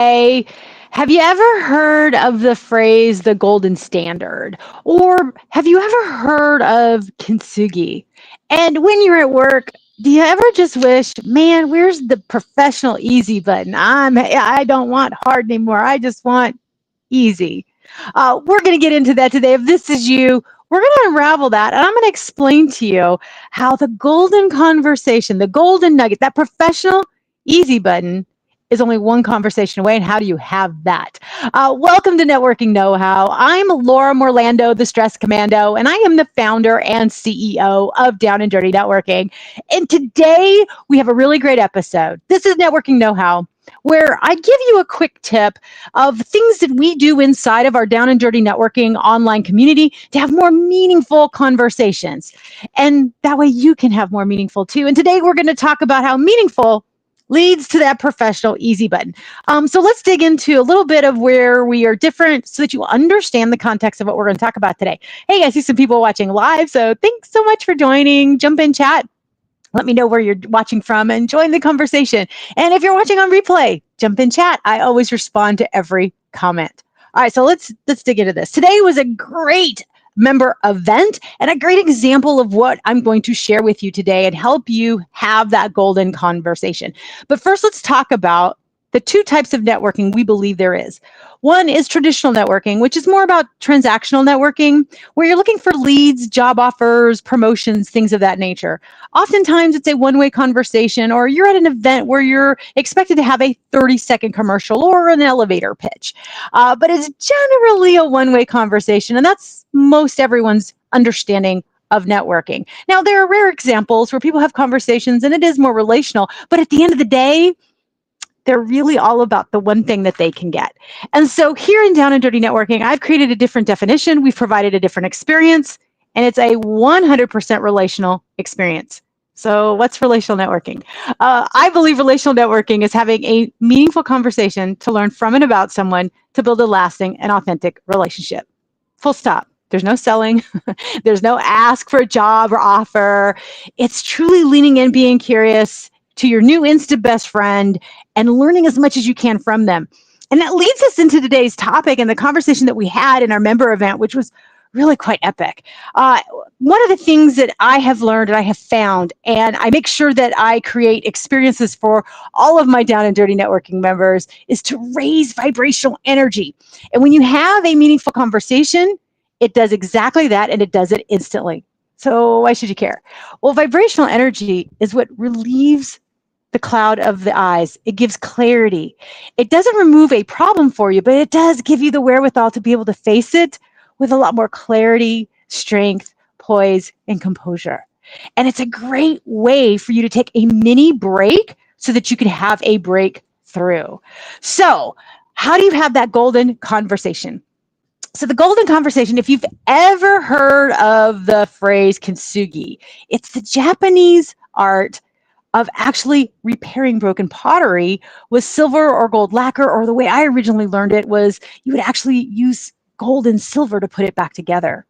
Hey, have you ever heard of the phrase the golden standard? Or have you ever heard of kintsugi? And when you're at work, do you ever just wish, man, where's the professional easy button? I don't want hard anymore. I just want easy. We're going to get into that today. If this is you, we're going to unravel that. And I'm going to explain to you how the golden conversation, the golden nugget, that professional easy button is only one conversation away. And how do you have that? Welcome to Networking Know How. I'm Laura Morlando, the Stress Commando, and I am the founder and CEO of Down and Dirty Networking. And today we have a really great episode. This is Networking Know How, where I give you a quick tip of things that we do inside of our Down and Dirty Networking online community to have more meaningful conversations. And that way you can have more meaningful too. And today we're going to talk about how meaningful leads to that professional easy button. So let's dig into a little bit of where we are different so that you understand the context of what we're going to talk about today. Hey, I see some people watching live, so thanks so much for joining. Jump in chat. Let me know where you're watching from and join the conversation. And if you're watching on replay, jump in chat. I always respond to every comment. All right, so let's dig into this. Today was a great member event and a great example of what I'm going to share with you today and help you have that golden conversation. But first, let's talk about the two types of networking we believe there is. One is traditional networking, which is more about transactional networking, where you're looking for leads, job offers, promotions, things of that nature. Oftentimes, it's a one-way conversation, or you're at an event where you're expected to have a 30-second commercial or an elevator pitch. But it's generally a one-way conversation, and that's most everyone's understanding of networking. Now, there are rare examples where people have conversations and it is more relational, but at the end of the day, they're really all about the one thing that they can get. And so here in Down and Dirty Networking, I've created a different definition. We've provided a different experience, and it's a 100% relational experience. So what's relational networking? I believe relational networking is having a meaningful conversation to learn from and about someone to build a lasting and authentic relationship. Full stop. There's no selling. There's no ask for a job or offer. It's truly leaning in, being curious to your new instant best friend and learning as much as you can from them. And that leads us into today's topic and the conversation that we had in our member event, which was really quite epic. One of the things that I have learned and I have found, and I make sure that I create experiences for all of my Down and Dirty Networking members, is to raise vibrational energy. And when you have a meaningful conversation, it does exactly that, and it does it instantly. So why should you care? Well, vibrational energy is what relieves the cloud of the eyes. It gives clarity. It doesn't remove a problem for you, but it does give you the wherewithal to be able to face it with a lot more clarity, strength, poise, and composure. And it's a great way for you to take a mini break so that you can have a breakthrough. So, how do you have that golden conversation? So the golden conversation, if you've ever heard of the phrase kintsugi, it's the Japanese art of actually repairing broken pottery with silver or gold lacquer, or the way I originally learned it was you would actually use gold and silver to put it back together.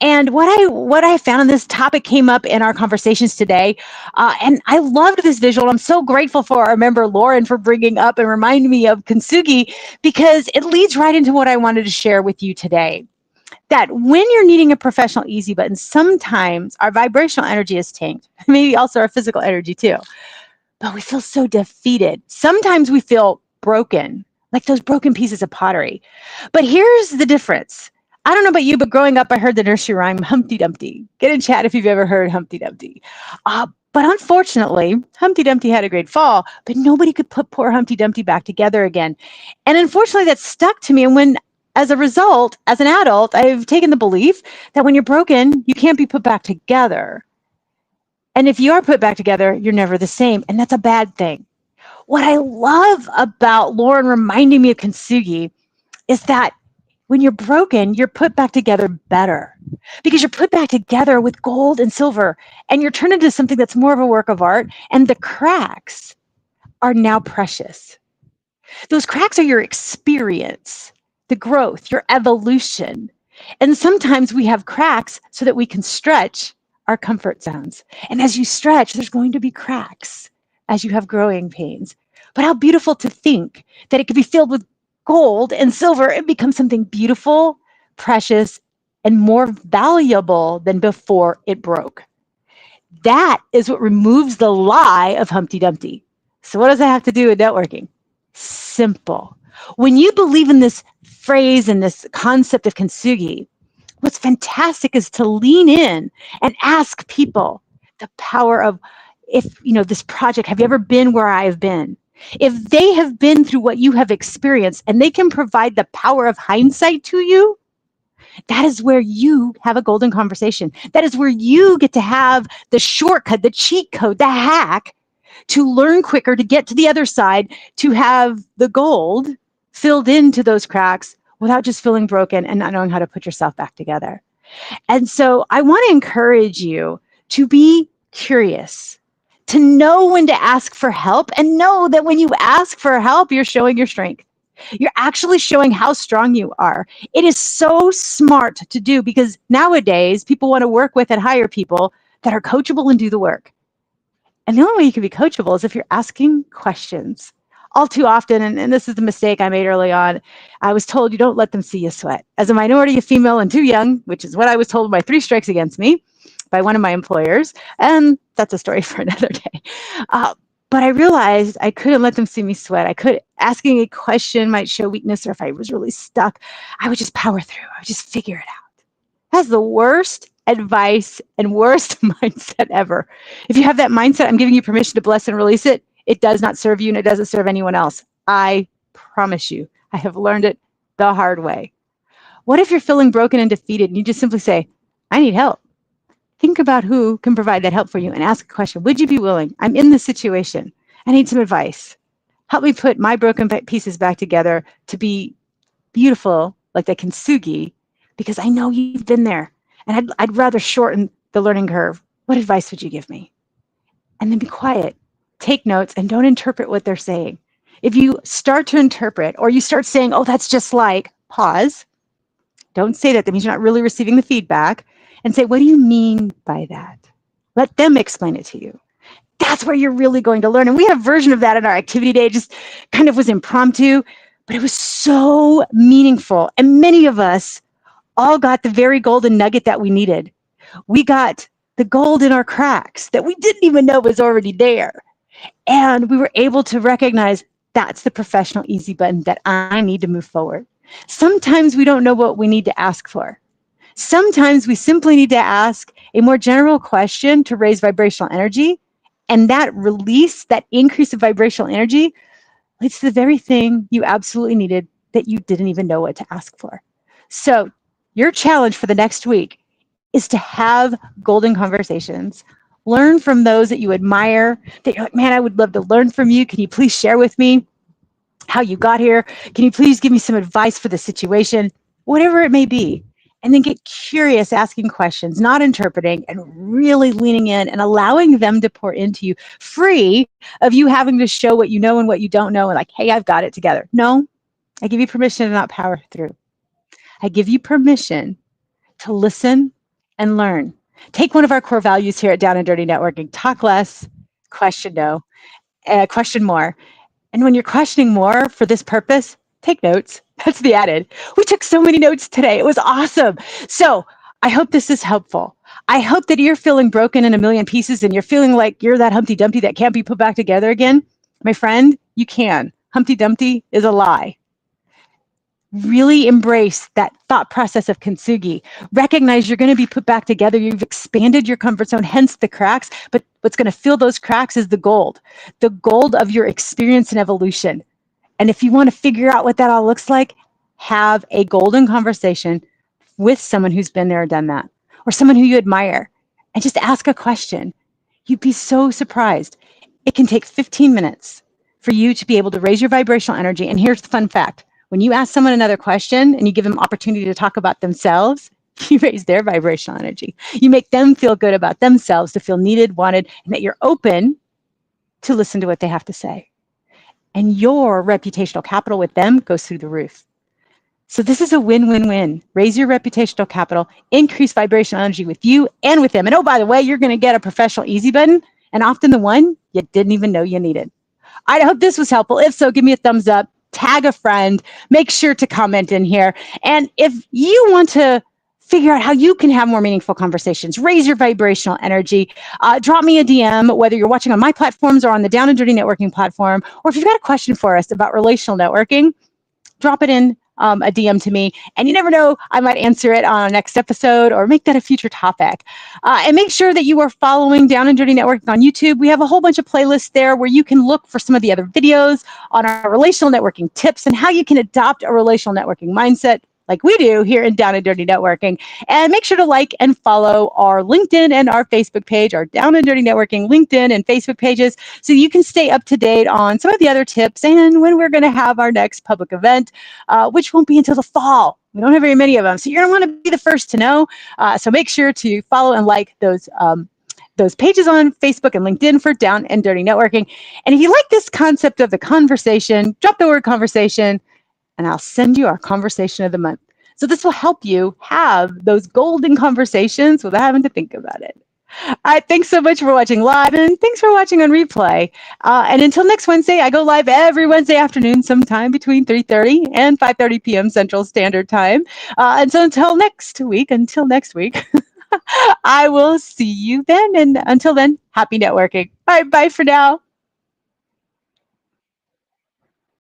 And what I found, and this topic came up in our conversations today, and I loved this visual. I'm so grateful for our member Lauren for bringing up and reminding me of kintsugi, because it leads right into what I wanted to share with you today. That when you're needing a professional easy button, sometimes our vibrational energy is tanked, maybe also our physical energy too, but we feel so defeated. Sometimes we feel broken, like those broken pieces of pottery. But here's the difference. I don't know about you, but growing up, I heard the nursery rhyme, Humpty Dumpty. Get in chat if you've ever heard Humpty Dumpty. But unfortunately, Humpty Dumpty had a great fall, but nobody could put poor Humpty Dumpty back together again. And unfortunately, that stuck to me. And when, as a result, as an adult, I've taken the belief that when you're broken, you can't be put back together. And if you are put back together, you're never the same. And that's a bad thing. What I love about Lauren reminding me of kintsugi is that when you're broken, you're put back together better, because you're put back together with gold and silver, and you're turned into something that's more of a work of art. And the cracks are now precious. Those cracks are your experience, the growth, your evolution. And sometimes we have cracks so that we can stretch our comfort zones. And as you stretch, there's going to be cracks as you have growing pains. But how beautiful to think that it could be filled with gold and silver and become something beautiful, precious, and more valuable than before it broke. That is what removes the lie of Humpty Dumpty. So, what does that have to do with networking? Simple. When you believe in this phrase and this concept of kintsugi, what's fantastic is to lean in and ask people the power of, if you know this project, have you ever been where I've been? If they have been through what you have experienced and they can provide the power of hindsight to you, that is where you have a golden conversation. That is where you get to have the shortcut, the cheat code, the hack to learn quicker, to get to the other side, to have the gold filled into those cracks without just feeling broken and not knowing how to put yourself back together. And so I want to encourage you to be curious, to know when to ask for help, and know that when you ask for help, you're showing your strength. You're actually showing how strong you are. It is so smart to do, because nowadays people want to work with and hire people that are coachable and do the work. And the only way you can be coachable is if you're asking questions. All too often, and this is the mistake I made early on, I was told you don't let them see you sweat. As a minority, a female, and too young, which is what I was told by 3 strikes against me by one of my employers, and that's a story for another day. But I realized I couldn't let them see me sweat. I could, asking a question might show weakness, or if I was really stuck, I would just power through. I would just figure it out. That's the worst advice and worst mindset ever. If you have that mindset, I'm giving you permission to bless and release it. It does not serve you, and it doesn't serve anyone else. I promise you. I have learned it the hard way. What if you're feeling broken and defeated and you just simply say, I need help? Think about who can provide that help for you and ask a question. Would you be willing? I'm in this situation. I need some advice. Help me put my broken pieces back together to be beautiful, like the kintsugi, because I know you've been there. And I'd rather shorten the learning curve. What advice would you give me? And then be quiet. Take notes and don't interpret what they're saying. If you start to interpret, or you start saying, oh, that's just like, pause. Don't say that. That means you're not really receiving the feedback. And say, what do you mean by that? Let them explain it to you. That's where you're really going to learn. And we had a version of that in our activity day. It just kind of was impromptu, but it was so meaningful. And many of us all got the very golden nugget that we needed. We got the gold in our cracks that we didn't even know was already there. And we were able to recognize that's the professional easy button that I need to move forward. Sometimes we don't know what we need to ask for. Sometimes we simply need to ask a more general question to raise vibrational energy. And that release, that increase of vibrational energy, leads to the very thing you absolutely needed that you didn't even know what to ask for. So your challenge for the next week is to have golden conversations. Learn from those that you admire, that you're like, man, I would love to learn from you. Can you please share with me how you got here? Can you please give me some advice for the situation? Whatever it may be. And then get curious, asking questions, not interpreting, and really leaning in and allowing them to pour into you, free of you having to show what you know and what you don't know, and like, hey, I've got it together. No, I give you permission to not power through. I give you permission to listen and learn. Take one of our core values here at Down and Dirty Networking: talk less, question no, question more. And when you're questioning more for this purpose, take notes. That's the added. We took so many notes today. It was awesome. So I hope this is helpful. I hope that you're feeling broken in a million pieces and you're feeling like you're that Humpty Dumpty that can't be put back together again. My friend, you can. Humpty Dumpty is a lie. Really embrace that thought process of kintsugi. Recognize you're going to be put back together. You've expanded your comfort zone, hence the cracks. But what's going to fill those cracks is the gold of your experience and evolution. And if you want to figure out what that all looks like, have a golden conversation with someone who's been there or done that, or someone who you admire, and just ask a question. You'd be so surprised. It can take 15 minutes for you to be able to raise your vibrational energy. And here's the fun fact. When you ask someone another question and you give them opportunity to talk about themselves, you raise their vibrational energy. You make them feel good about themselves, to feel needed, wanted, and that you're open to listen to what they have to say. And your reputational capital with them goes through the roof. So this is a win-win-win. Raise your reputational capital, increase vibrational energy with you and with them. And oh, by the way, you're going to get a professional easy button, and often the one you didn't even know you needed. I hope this was helpful. If so, give me a thumbs up, tag a friend, make sure to comment in here. And if you want to figure out how you can have more meaningful conversations, raise your vibrational energy, drop me a DM, whether you're watching on my platforms or on the Down and Dirty Networking platform, or if you've got a question for us about relational networking, drop it in a DM to me. And you never know, I might answer it on a next episode or make that a future topic. And make sure that you are following Down and Dirty Networking on YouTube. We have a whole bunch of playlists there where you can look for some of the other videos on our relational networking tips and how you can adopt a relational networking mindset like we do here in Down and Dirty Networking. And make sure to like and follow our LinkedIn and our Facebook page, our Down and Dirty Networking LinkedIn and Facebook pages, so you can stay up to date on some of the other tips and when we're going to have our next public event, which won't be until the fall. We don't have very many of them, so you're going to want to be the first to know. So make sure to follow and like those pages on Facebook and LinkedIn for Down and Dirty Networking. And if you like this concept of the conversation, drop the word conversation, and I'll send you our conversation of the month. So this will help you have those golden conversations without having to think about it. All right, thanks so much for watching live, and thanks for watching on replay. And until next Wednesday, I go live every Wednesday afternoon, sometime between 3:30 and 5:30 p.m. Central Standard Time. And so until next week, I will see you then. And until then, happy networking. All right, bye for now.